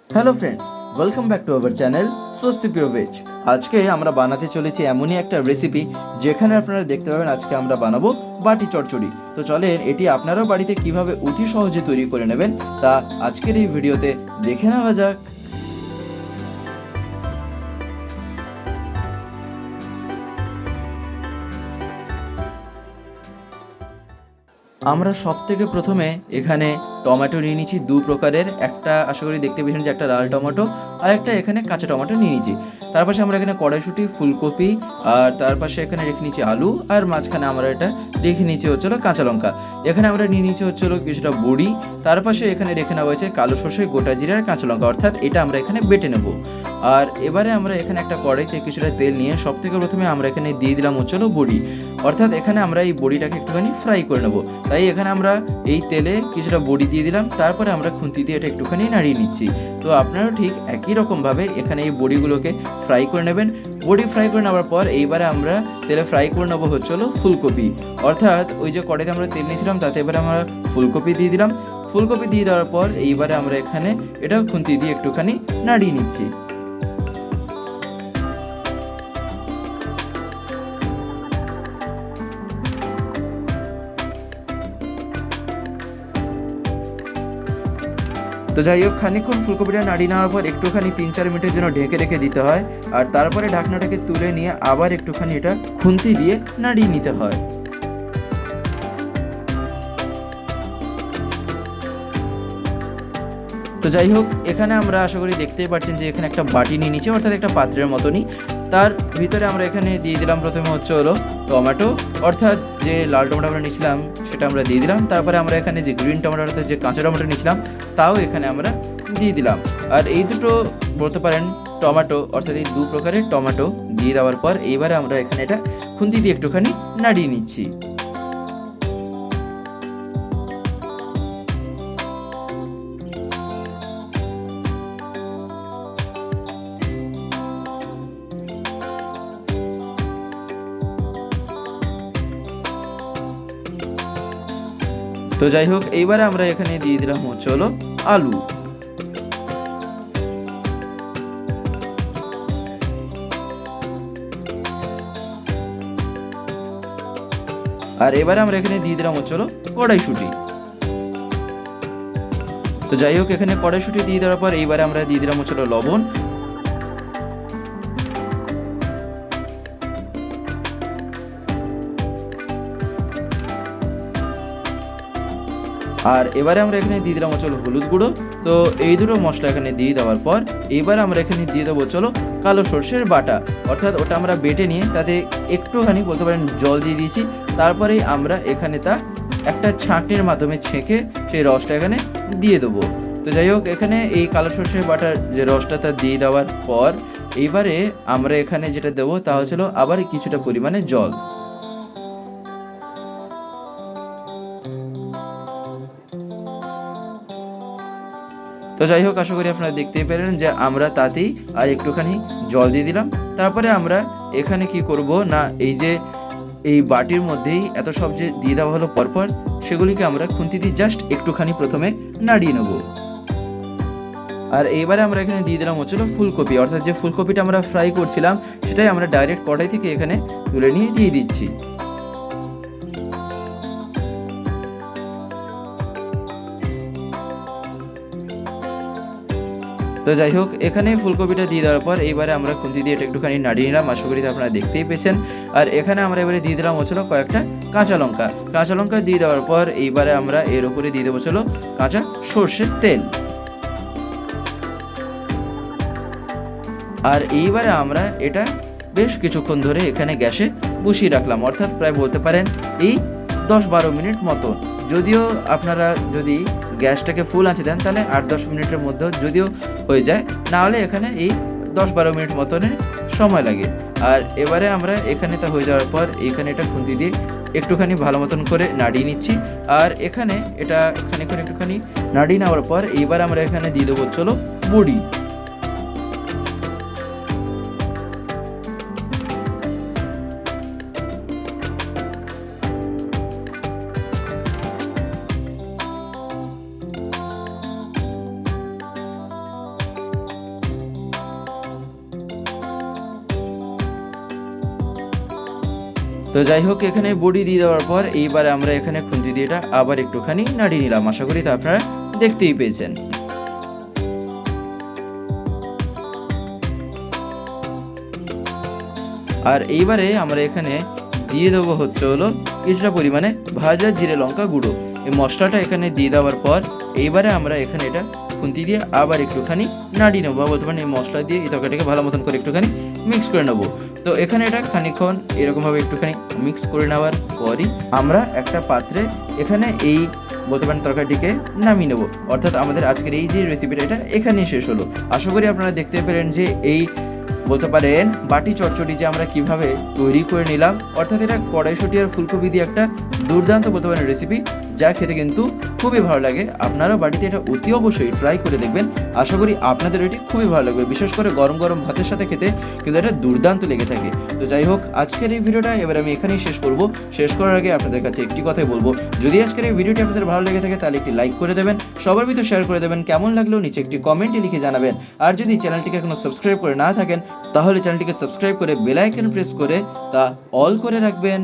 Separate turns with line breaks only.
Hello friends, welcome back to our channel স্বস্তি pure veg. আজকে আমরা বানাতে চলেছি এমনই একটা রেসিপি যেখানে আপনারা দেখতে পাবেন আজকে আমরা বানাবো বাটি চচ্চড়ি। তো চলেন এটি আপনারাও বাড়িতে কিভাবে অতি সহজে তৈরি করে নেবেন তা আজকের এই ভিডিওতে দেখে নেওয়া যাক। আমরা সব থেকে প্রথমে এখানে টমেটো নিয়ে নিচ্ছি দু প্রকারের, একটা আশা করি দেখতে পেয়েছেন যে একটা লাল টমেটো আর একটা এখানে কাঁচা টমেটো নিয়ে নিচ্ছি। তার পাশে আমরা এখানে কড়াইশুঁটি, ফুলকপি আর তার পাশে এখানে রেখে নিচ্ছি আলু, আর মাঝখানে আমরা এটা রেখে নিচ্ছি হচ্ছিলো কাঁচা লঙ্কা। এখানে আমরা নিয়ে নিচ্ছি হচ্ছিলো কিছুটা বড়ি, তার পাশে এখানে রেখে নেওয়া হয়েছে কালো সর্ষে, গোটা জিরা আর কাঁচা লঙ্কা, অর্থাৎ এটা আমরা এখানে বেটে নেব। আর এবারে আমরা এখানে একটা কড়াইতে কিছুটা তেল নিয়ে সব থেকে প্রথমে আমরা এখানে দিয়ে দিলাম হচ্ছিলো বড়ি, অর্থাৎ এখানে আমরা এই বড়িটাকে একটুখানি ফ্রাই করে নেব। তাই এখানে আমরা এই তেলে কিছুটা বড়ি দিয়ে দিলাম, তারপরে আমরা খুন্তি দিয়ে এটা একটুখানি নাড়িয়ে নিচ্ছি। তো আপনারাও ঠিক একই রকমভাবে এখানে এই বড়িগুলোকে ফ্রাই করে নেবেন। বড়ি ফ্রাই করে নেওয়ার পর এইবারে আমরা তেলে ফ্রাই করে নেবো হচ্ছিলো ফুলকপি, অর্থাৎ ওই যে কড়াইতে আমরা তেল নিয়েছিলাম তাতে এবারে আমরা ফুলকপি দিয়ে দিলাম। ফুলকপি দিয়ে দেওয়ার পর এইবারে আমরা এখানে এটা খুন্তি দিয়ে একটুখানি নাড়িয়ে নিচ্ছি। তো যাই হোক, খানিকক্ষণ ফুলকপিটা নাড়িয়ে নেওয়ার পর একটুখানি 3-4 মিনিটের জন্য ঢেকে রেখে দিতে হয়, আর তারপরে ঢাকনাটাকে তুলে নিয়ে আবার একটুখানি এটা খুন্তি দিয়ে নাড়িয়ে নিতে হয়। তো যাই হোক, এখানে আমরা আশা করি দেখতেই পাচ্ছেন যে এখানে একটা বাটি নিয়ে নিচ্ছে, অর্থাৎ একটা পাত্রের মতনই। তার ভিতরে আমরা এখানে দিয়ে দিলাম প্রথমে হলো টমেটো, অর্থাৎ যে লাল টমেটো আমরা নিয়েছিলাম সেটা আমরা দিয়ে দিলাম। তারপরে আমরা এখানে যে গ্রিন টমেটো অর্থাৎ যে কাঁচা টমেটো নিয়েছিলাম তাও এখানে আমরা দিয়ে দিলাম। আর এই দুটো বলতে পারেন টমেটো, অর্থাৎ এই দু প্রকারের টমেটো দিয়ে দেওয়ার পর এইবারে আমরা এখানে এটা খুন্তি দিয়ে একটুখানি নাড়িয়ে নিচ্ছি। তো যাই হোক, এইবারে আমরা এখানে দিয়ে দিলাম হলো আলু। আর এবারে আমরা এখানে দিয়ে দিলাম হলো কড়াইশুঁটি। তো যাই হোক, এখানে কড়াইশুঁটি দিয়ে দেওয়ার পর এইবারে আমরা দিয়ে দিলাম হলো লবণ। আর এবারে আমরা এখানে দিয়ে দিলাম হলো হলুদ গুঁড়ো। তো এই দুটো মশলা এখানে দিয়ে দেওয়ার পর এইবার আমরা এখানে দিয়ে দেবো চলো কালো সর্ষের বাটা, অর্থাৎ ওটা আমরা বেটে নিয়ে তাতে একটুখানি বলতে পারেন জল দিয়ে দিয়েছি। তারপরেই আমরা এখানে তা একটা ছাঁকনির মাধ্যমে ছেঁকে সেই রসটা এখানে দিয়ে দেবো। তো যাই হোক, এখানে এই কালো সর্ষের বাটার যে রসটা তা দিয়ে দেওয়ার পর এইবারে আমরা এখানে যেটা দেবো তা হচ্ছিল আবার কিছুটা পরিমাণে জল। তো যাই হোক, আশা করি আপনারা দেখতেই পেলেন যে আমরা তাতেই আর একটুখানি জল দিয়ে দিলাম। তারপরে আমরা এখানে কি করব না, এই যে এই বাটির মধ্যেই এত সব যে দিয়ে দেওয়া হলো পরপর, সেগুলিকে আমরা খুন্তি দিয়ে জাস্ট একটুখানি প্রথমে নাড়িয়ে নেব। আর এইবারে আমরা এখানে দিয়ে দিলাম হচ্ছিল ফুলকপি, অর্থাৎ যে ফুলকপিটা আমরা ফ্রাই করছিলাম সেটাই আমরা ডাইরেক্ট কড়াই থেকে এখানে তুলে নিয়ে দিয়ে দিচ্ছি। তো যাই হোক, এখানে ফুলকপিটা দিয়ে দেওয়ার পর এইবারে আমরা খুন্তি দিয়ে এটা একটুখানি নাড়িয়ে নিলাম, আশা করি আপনারা দেখতেই পেয়েছেন। আর এখানে আমরা এবারে দিয়ে দিলাম হচ্ছিল কয়েকটা কাঁচা লঙ্কা। কাঁচা লঙ্কা দিয়ে দেওয়ার পর এইবারে আমরা এর উপরে দিয়ে দেবো ছিল কাঁচা সর্ষের তেল। আর এইবারে আমরা এটা বেশ কিছুক্ষণ ধরে এখানে গ্যাসে বসিয়ে রাখলাম, অর্থাৎ প্রায় বলতে পারেন এই 10-12 মিনিট মতো। যদিও আপনারা যদি গ্যাসটাকে ফুল আঁচে দেন তাহলে 8-10 মিনিটের মধ্যে যদিও হয়ে যায়, না হলে এখানে এই 10-12 মিনিট মতনের সময় লাগে। আর এবারে আমরা এখানে তা হয়ে যাওয়ার পর এইখানে এটা খুন্তি দিয়ে একটুখানি ভালো মতন করে নাড়িয়ে নিচ্ছি। আর এখানে এটা খানিকক্ষণ একটুখানি নাড়িয়ে নেওয়ার পর এইবার আমরা এখানে দিয়ে দেবো চলো বড়ি। তো যাই হোক, এখানে বড়ি দিয়ে দেওয়ার পর এইবারে আমরা এখানে খুন্তি দিয়ে এটা আবার একটুখানি নাড়িয়ে নিলাম। আশা করি তা আপনারা দেখতেই পেয়েছেন। আর এইবারে আমরা এখানে দিয়ে দেবো হলো কিছুটা পরিমাণে ভাজা জিরে লঙ্কা গুঁড়ো। এই মশলাটা এখানে দিয়ে দেওয়ার পর এইবারে আমরা এখানে এটা খুন্তি দিয়ে আবার একটুখানি নাড়িয়ে নেবো, বা বলতে পারেন এই মশলা দিয়ে এই তরকারিটাকে ভালো মতন করে একটুখানি মিক্স করে নেবো। তো এখানে এটা খানিকক্ষণ এরকমভাবে একটুখানি মিক্স করে নেওয়ার পরই আমরা একটা পাত্রে এখানে এই বলতে পারেন তরকারিটিকে নামিয়ে নেবো। অর্থাৎ আমাদের আজকের এই যে রেসিপিটা এটা এখানেই শেষ হলো। আশা করি আপনারা দেখতে পেলেন যে এই বলতে পারেন বাটি চচ্চড়ি যে আমরা কিভাবে তৈরি করে নিলাম। অর্থাৎ এটা কড়াইশুঁটি আর ফুলকপি দিয়ে একটা দুর্দান্ত বলতে পারেন রেসিপি, যা খেতে কিন্তু খুবই ভালো লাগে। আপনারাও বাড়িতে এটা অতি অবশ্যই ট্রাই করে দেখবেন। আশা করি আপনাদের এটি খুবই ভালো লাগবে, বিশেষ করে গরম গরম ভাতের সাথে খেতে কিন্তু এটা দুর্দান্ত লেগে থাকে। তো যাই হোক, আজকের এই ভিডিওটা এবার আমি এখানেই শেষ করব। শেষ করার আগে আপনাদের কাছে একটি কথাই বলবো, যদি আজকের এই ভিডিওটি আপনাদের ভালো লেগে থাকে তাহলে একটি লাইক করে দেবেন, সবার ভিতরে শেয়ার করে দেবেন, কেমন লাগলো নিচে একটি কমেন্টে লিখে জানাবেন। আর যদি চ্যানেলটিকে এখনো সাবস্ক্রাইব করে না থাকেন তাহলে চ্যানেলটিকে সাবস্ক্রাইব করে বেল আইকন প্রেস করে তা অল করে রাখবেন।